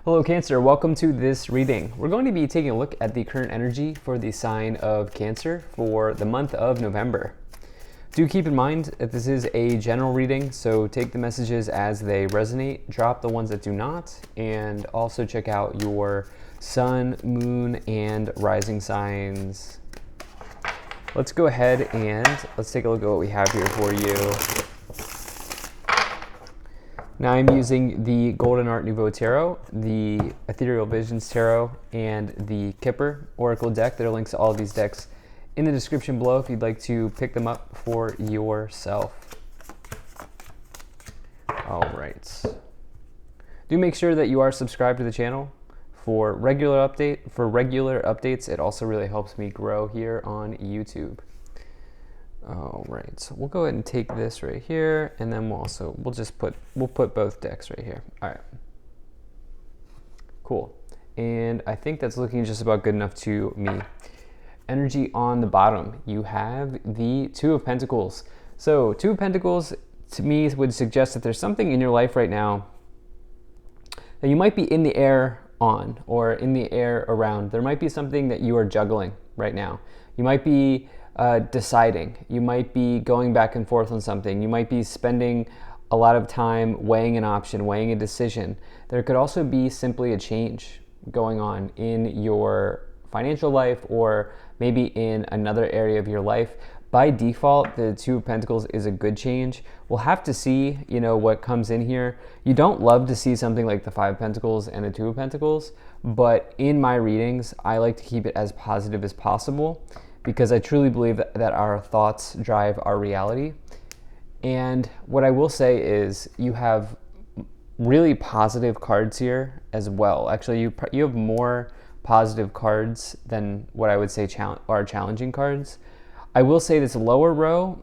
Hello Cancer, welcome to this reading. We're going to be taking a look at the current energy for the sign of Cancer for the month of November. Do keep in mind that this is a general reading, so take the messages as they resonate, drop the ones that do not, and also check out your sun, moon, and rising signs. Let's go ahead and let's take a look at what we have here for you. Now I'm using the Golden Art Nouveau Tarot, the Ethereal Visions Tarot, and the Kipper Oracle deck. There are links to all of these decks in the description below if you'd like to pick them up for yourself. All right. Do make sure that you are subscribed to the channel for regular updates. It also really helps me grow here on YouTube. All right, so we'll go ahead and take this right here, and then we'll put both decks right here. All right, cool. And I think that's looking just about good enough to me. Energy on the bottom, you have the Two of Pentacles. So Two of Pentacles to me would suggest that there's something in your life right now that you might be in the air on or in the air around. There might be something that you are juggling right now. You might be deciding. You might be going back and forth on something. You might be spending a lot of time weighing an option, weighing a decision. There could also be simply a change going on in your financial life or maybe in another area of your life. By default, the Two of Pentacles is a good change. We'll have to see, what comes in here. You don't love to see something like the Five of Pentacles and the Two of Pentacles, but in my readings, I like to keep it as positive as possible, because I truly believe that our thoughts drive our reality. And what I will say is you have really positive cards here as well. Actually, you have more positive cards than what I would say are challenging cards. I will say this lower row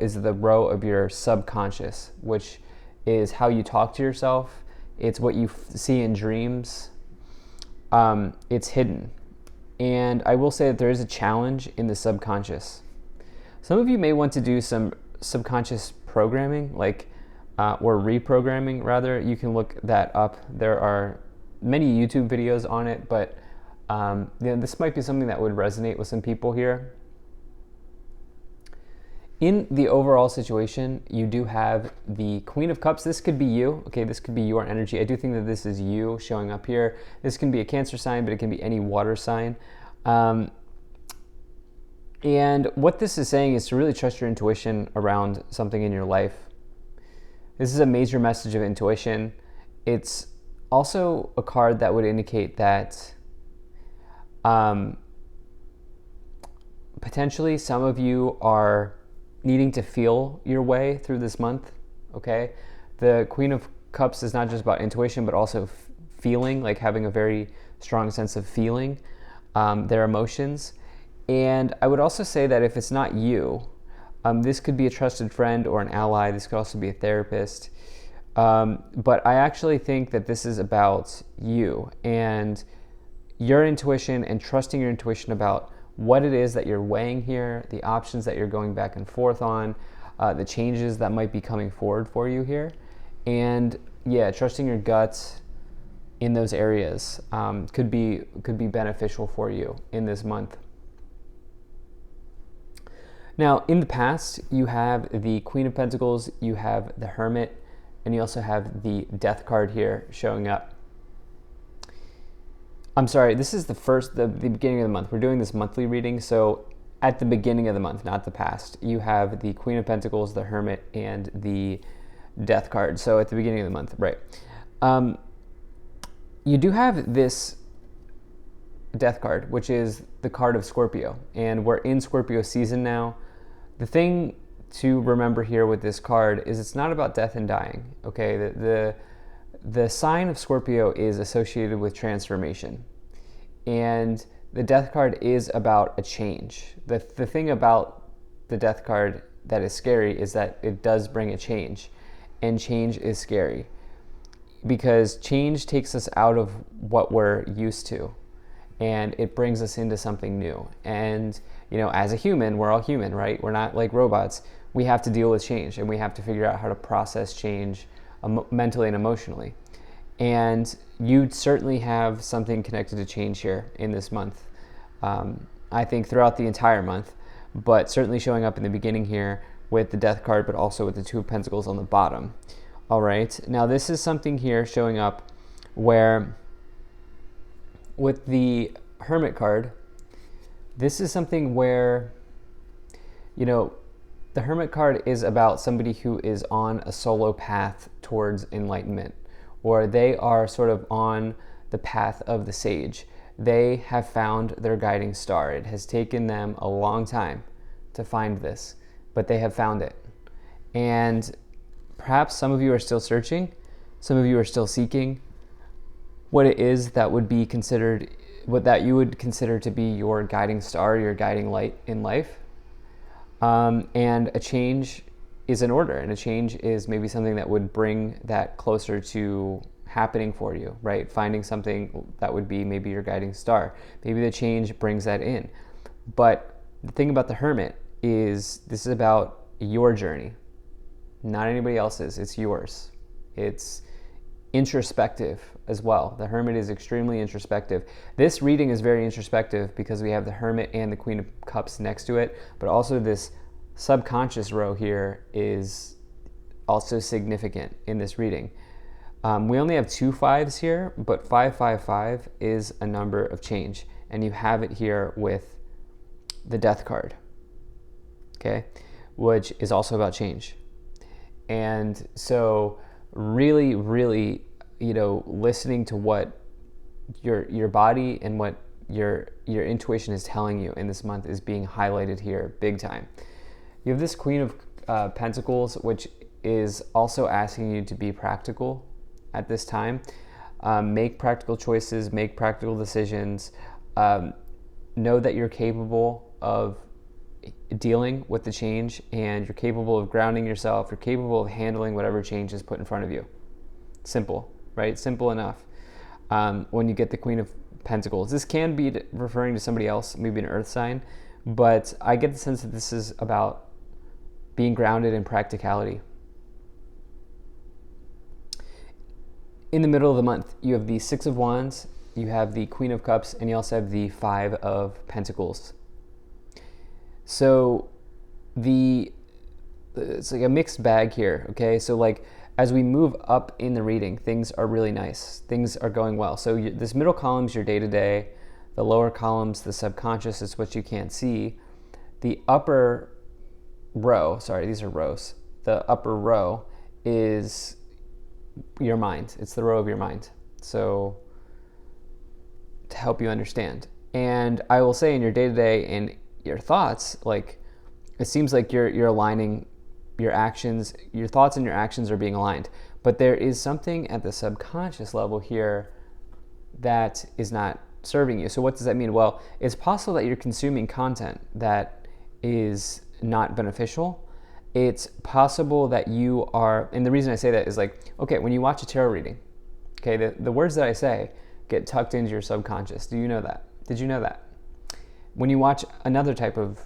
is the row of your subconscious, which is how you talk to yourself. It's what you see in dreams. It's hidden. And I will say that there is a challenge in the subconscious. Some of you may want to do some subconscious programming, or reprogramming rather. You can look that up. There are many YouTube videos on it, but this might be something that would resonate with some people here. In the overall situation, you do have the Queen of Cups. This could be you. Okay, this could be your energy. I do think that this is you showing up here. This can be a Cancer sign, but it can be any water sign. And what this is saying is to really trust your intuition around something in your life. This is a major message of intuition. It's also a card that would indicate that potentially some of you are needing to feel your way through this month, okay? The Queen of Cups is not just about intuition, but also feeling, like having a very strong sense of feeling their emotions. And I would also say that if it's not you, this could be a trusted friend or an ally. This could also be a therapist. But I actually think that this is about you and your intuition and trusting your intuition about what it is that you're weighing here, the options that you're going back and forth on, the changes that might be coming forward for you here. And yeah, trusting your gut in those areas could be beneficial for you in this month. Now, in the past, you have the Queen of Pentacles, you have the Hermit, and you also have the Death card here showing up. I'm sorry, this is the beginning of the month. We're doing this monthly reading, so at the beginning of the month, not the past, you have the Queen of Pentacles, the Hermit, and the Death card. So at the beginning of the month, right. You do have this Death card, which is the card of Scorpio, and we're in Scorpio season now. The thing to remember here with this card is it's not about death and dying, okay? The sign of Scorpio is associated with transformation, and the Death card is about a change. The thing about the Death card that is scary is that it does bring a change, and change is scary because change takes us out of what we're used to, and it brings us into something new. And as a human, we're all human, right? We're not like robots. We have to deal with change, and we have to figure out how to process change mentally and emotionally. And you certainly have something connected to change here in this month. I think throughout the entire month, but certainly showing up in the beginning here with the Death card, but also with the Two of Pentacles on the bottom. All right, now this is something here showing up where with the Hermit card, this is something where, you know, the Hermit card is about somebody who is on a solo path towards enlightenment, or they are sort of on the path of the sage. They have found their guiding star. It has taken them a long time to find this, but they have found it. And perhaps some of you are still searching, some of you are still seeking what it is that would be considered, what that you would consider to be your guiding star, your guiding light in life. And a change is in order, and a change is maybe something that would bring that closer to happening for you, right? Finding something that would be maybe your guiding star. Maybe the change brings that in. But the thing about the Hermit is this is about your journey, not anybody else's. It's yours. It's introspective as well. The Hermit is extremely introspective. This reading is very introspective because we have the Hermit and the Queen of Cups next to it, but also this subconscious row here is also significant in this reading. We only have 2 5s here, but 555 is a number of change, and you have it here with the Death card, okay, which is also about change. And so really, really, you know, listening to what your body and what your intuition is telling you in this month is being highlighted here big time. You have this Queen of Pentacles, which is also asking you to be practical at this time. Make practical choices, make practical decisions. Know that you're capable of dealing with the change, and you're capable of grounding yourself. You're capable of handling whatever change is put in front of you. Simple, right? Simple enough. When you get the Queen of Pentacles, this can be referring to somebody else, maybe an earth sign, but I get the sense that this is about being grounded in practicality. In the middle of the month, you have the Six of Wands, you have the Queen of Cups, and you also have the Five of Pentacles. So it's like a mixed bag here, okay? So like as we move up in the reading, things are really nice. Things are going well. So this middle column is your day-to-day. The lower columns, the subconscious, is what you can't see. The upper row, sorry, these are rows. The upper row is your mind. It's the row of your mind. So to help you understand. And I will say in your day-to-day and your thoughts, like it seems like you're aligning your actions, your thoughts and your actions are being aligned. But there is something at the subconscious level here that is not serving you. So what does that mean? Well, it's possible that you're consuming content that is not beneficial. It's possible that you are, and the reason I say that is like, okay, when you watch a tarot reading, okay, the words that I say get tucked into your subconscious. Do you know that? Did you know that? When you watch another type of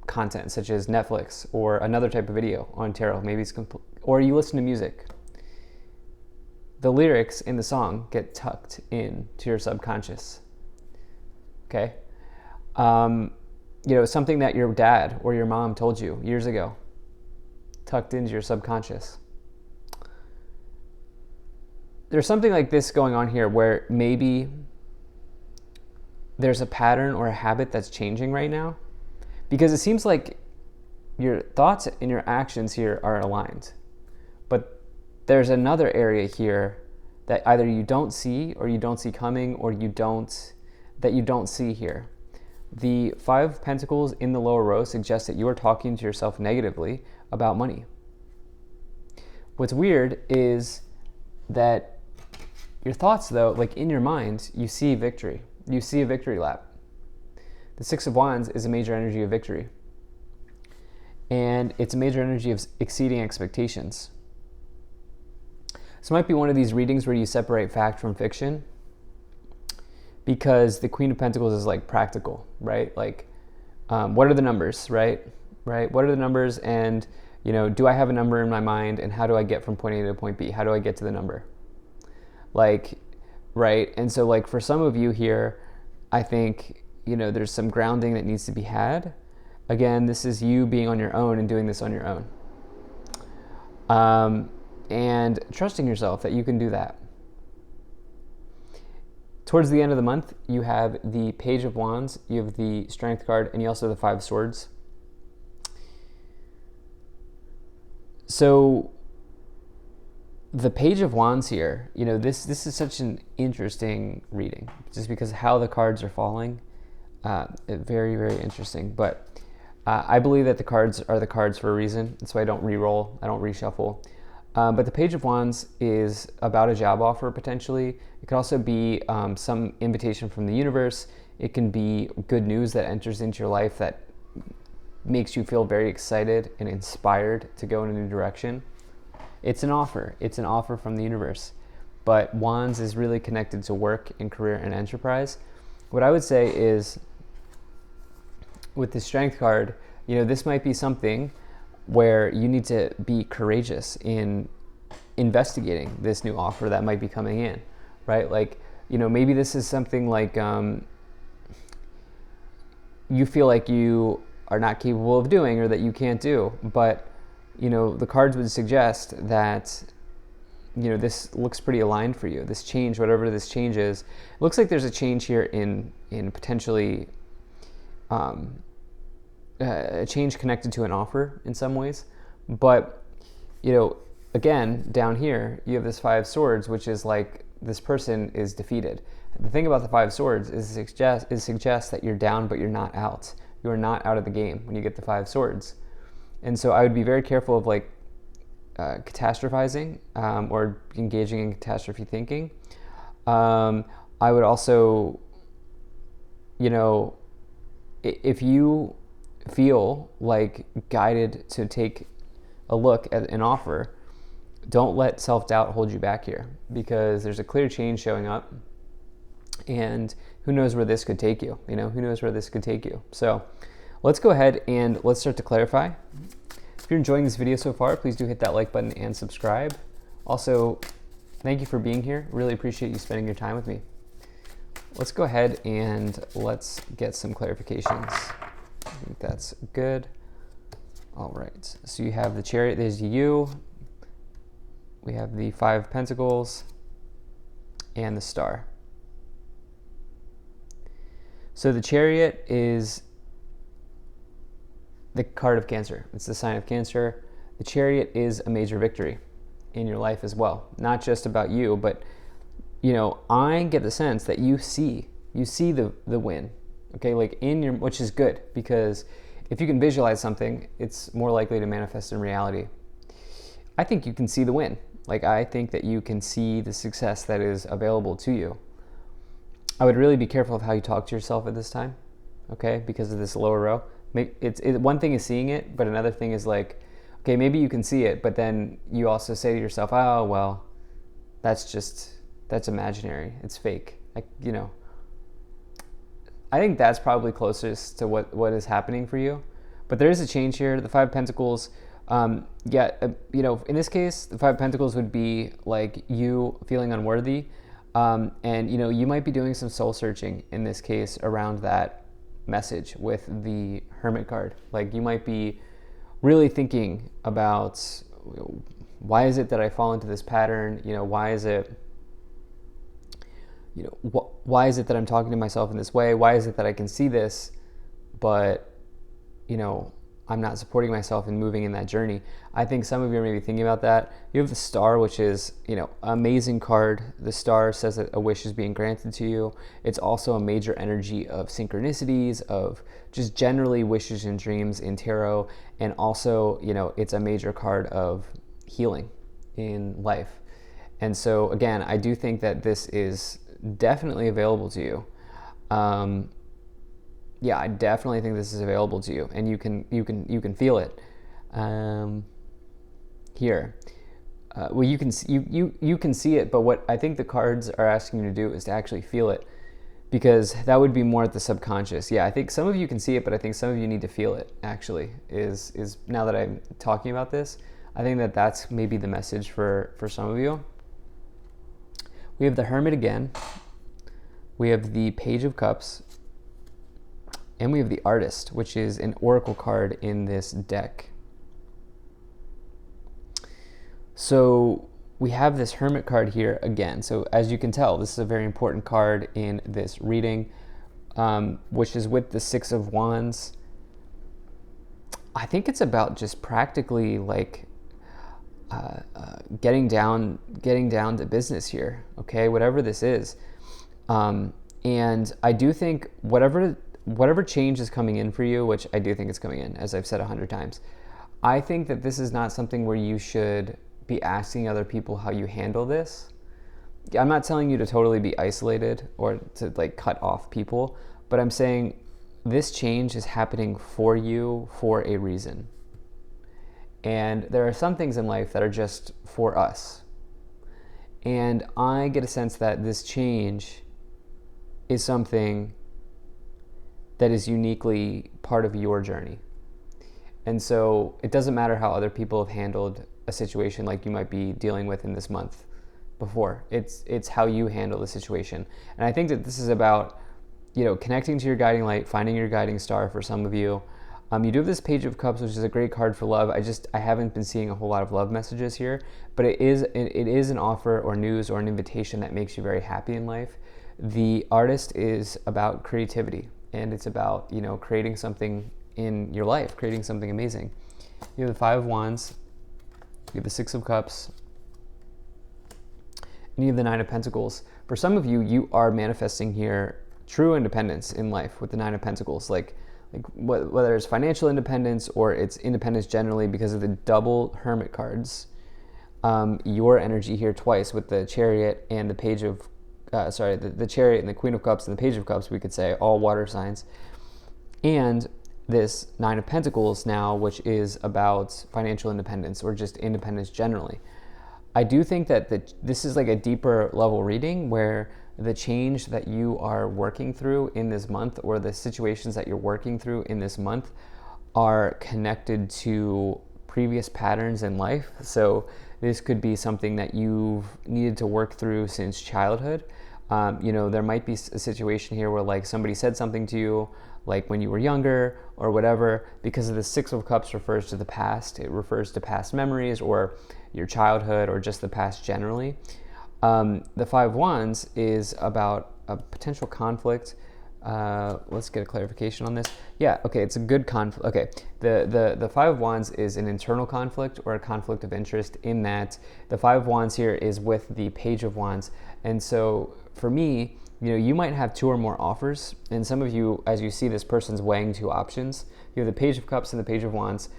content, such as Netflix or another type of video on tarot, maybe it's or you listen to music, the lyrics in the song get tucked into your subconscious. Okay, you know, something that your dad or your mom told you years ago, tucked into your subconscious. There's something like this going on here where maybe there's a pattern or a habit that's changing right now, because it seems like your thoughts and your actions here are aligned. But there's another area here that either you don't see, or you don't see coming, or you don't see here. The Five of Pentacles in the lower row suggests that you are talking to yourself negatively about money. What's weird is that your thoughts, though, like in your mind, you see victory. You see a victory lap. The Six of Wands is a major energy of victory. And it's a major energy of exceeding expectations. This might be one of these readings where you separate fact from fiction, because the Queen of Pentacles is like practical, right? Like, what are the numbers, right? What are the numbers? And, you know, do I have a number in my mind? And how do I get from point A to point B? How do I get to the number? like, right? And so like for some of you here, I think, you know, there's some grounding that needs to be had. Again, this is you being on your own and doing this on your own. And trusting yourself that you can do that. Towards the end of the month, you have the Page of Wands, you have the Strength card, and you also have the Five Swords. So the Page of Wands here, you know, this is such an interesting reading, just because how the cards are falling. Very, very interesting. But I believe that the cards are the cards for a reason. That's why I don't re-roll, I don't reshuffle. But the Page of Wands is about a job offer, potentially. It could also be some invitation from the universe. It can be good news that enters into your life that makes you feel very excited and inspired to go in a new direction. It's an offer. It's an offer from the universe. But Wands is really connected to work and career and enterprise. What I would say is, with the Strength card, you know, this might be something where you need to be courageous in investigating this new offer that might be coming in, right? Like, you know, maybe this is something like you feel like you are not capable of doing or that you can't do, but, you know, the cards would suggest that, you know, this looks pretty aligned for you. This change, whatever this change is, it looks like there's a change here in potentially a change connected to an offer in some ways. But, you know, again, down here, you have this Five Swords, which is like this person is defeated. The thing about the Five Swords is it suggests that you're down, but you're not out. You are not out of the game when you get the Five Swords. And so I would be very careful of like catastrophizing or engaging in catastrophe thinking. I would also, you know, if you feel like guided to take a look at an offer, don't let self-doubt hold you back here, because there's a clear change showing up, and who knows where this could take you. You know, who knows where this could take you. So let's go ahead and let's start to clarify. If you're enjoying this video so far, please do hit that like button and subscribe. Also, thank you for being here. Really appreciate you spending your time with me. Let's go ahead and let's get some clarifications. I think that's good. All right, so you have the Chariot, there's you. We have the Five of Pentacles and the Star. So the Chariot is the card of Cancer. It's the sign of Cancer. The Chariot is a major victory in your life as well. Not just about you, but, you know, I get the sense that you see the win. Okay, like in your, which is good, because if you can visualize something, it's more likely to manifest in reality. I think you can see the win. Like, I think that you can see the success that is available to you. I would really be careful of how you talk to yourself at this time, okay, because of this lower row. One thing is seeing it, but another thing is like, okay, maybe you can see it, but then you also say to yourself, oh, well, that's imaginary. It's fake. Like, you know, I think that's probably closest to what is happening for you. But there is a change here. The Five of Pentacles, you know, in this case, the Five of Pentacles would be like you feeling unworthy. And, you know, you might be doing some soul searching in this case around that message with the Hermit card. Like, you might be really thinking about, why is it that I fall into this pattern? You know, why is it that I'm talking to myself in this way? Why is it that I can see this, but, you know, I'm not supporting myself in moving in that journey? I think some of you are maybe thinking about that. You have the Star, which is, you know, amazing card. The Star says that a wish is being granted to you. It's also a major energy of synchronicities, of just generally wishes and dreams in tarot. And also, you know, it's a major card of healing in life. And so, again, I do think that this is definitely available to you. Yeah, I definitely think this is available to you, and you can feel it here. Well, you can see it, but what I think the cards are asking you to do is to actually feel it, because that would be more at the subconscious. Yeah, I think some of you can see it, but I think some of you need to feel it. Actually, is now that I'm talking about this, I think that that's maybe the message for some of you. We We have the Hermit again. We have the Page of Cups. And we have the Artist, which is an oracle card in this deck. So we have this Hermit card here again. So as you can tell, this is a very important card in this reading, which is with the Six of Wands. I think it's about just practically like getting down to business here, okay, whatever this is. And I do think whatever change is coming in for you, which I do think is coming in, as I've said 100 times, I think that this is not something where you should be asking other people how you handle this. I'm not telling you to totally be isolated or to like cut off people, but I'm saying this change is happening for you for a reason. And there are some things in life that are just for us. And I get a sense that this change is something that is uniquely part of your journey. And so it doesn't matter how other people have handled a situation like you might be dealing with in this month before. It's how you handle the situation. And I think that this is about, connecting to your guiding light, finding your guiding star for some of you. You do have this Page of Cups, which is a great card for love. I haven't been seeing a whole lot of love messages here, but it is an offer or news or an invitation that makes you very happy in life. The Artist is about creativity, and it's about, creating something in your life, creating something amazing. You have the Five of Wands, you have the Six of Cups, and you have the Nine of Pentacles. For some of you, you are manifesting here true independence in life with the Nine of Pentacles, like whether it's financial independence or it's independence generally because of the double Hermit cards. Your energy here twice with the Chariot and the Page of the Chariot and the Queen of Cups and the Page of Cups, we could say, all water signs. And this Nine of Pentacles now, which is about financial independence or just independence generally. I do think that this is like a deeper level reading where the change that you are working through in this month, or the situations that you're working through in this month, are connected to previous patterns in life. So this could be something that you've needed to work through since childhood. There might be a situation here where like somebody said something to you like when you were younger or whatever, because of the Six of Cups refers to the past. It refers to past memories or your childhood or just the past generally. The Five of Wands is about a potential conflict. Let's get a clarification on this. Yeah, okay, it's a good conflict. Okay, the Five of Wands is an internal conflict or a conflict of interest, in that the Five of Wands here is with the Page of Wands. And so for me, you might have two or more offers, and some of you, as you see this person's weighing two options, you have the Page of Cups and the Page of Wands,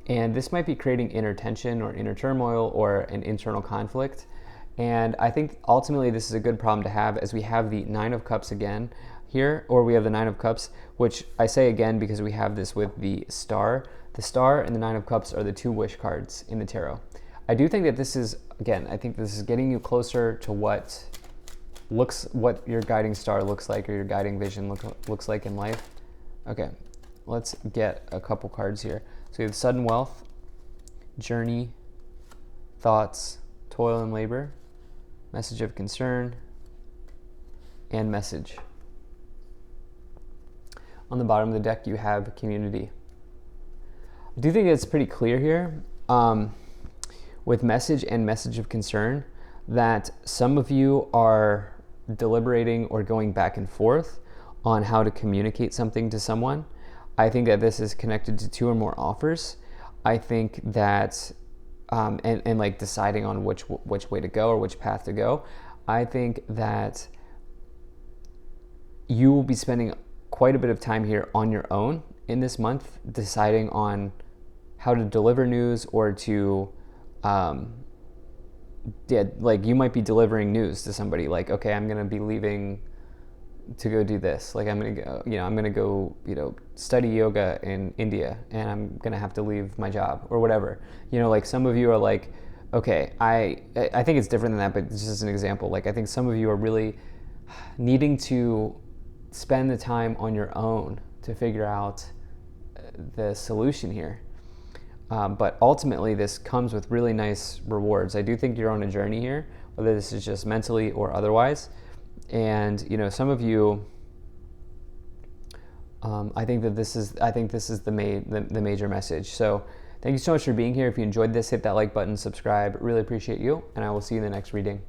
and this might be creating inner tension or inner turmoil or an internal conflict. And I think ultimately this is a good problem to have, as we have the Nine of Cups again here, or we have the Nine of Cups, which I say again because we have this with the Star. The Star and the Nine of Cups are the two wish cards in the tarot. I do think that this is, again, I think this is getting you closer to what your guiding star looks like, or your guiding vision looks like in life. Okay, let's get a couple cards here. So we have sudden wealth, journey, thoughts, toil and labor, message of concern, and message. On the bottom of the deck, you have community. I do think it's pretty clear here with message and message of concern that some of you are deliberating or going back and forth on how to communicate something to someone. I think that this is connected to two or more offers. I think that and like deciding on which way to go or which path to go. I think that you will be spending quite a bit of time here on your own in this month, deciding on how to deliver news or to like you might be delivering news to somebody like, okay, I'm going to be leaving to go do this. Like I'm going to go, study yoga in India, and I'm going to have to leave my job or whatever. Like some of you are like, okay, I think it's different than that, but this is an example. Like I think some of you are really needing to spend the time on your own to figure out the solution here. But ultimately, this comes with really nice rewards. I do think you're on a journey here whether this is just mentally or otherwise. And you know, some of you, I think this is the major message. So thank you so much for being here. If you enjoyed this, hit that like button, subscribe. Really appreciate you, and I will see you in the next reading.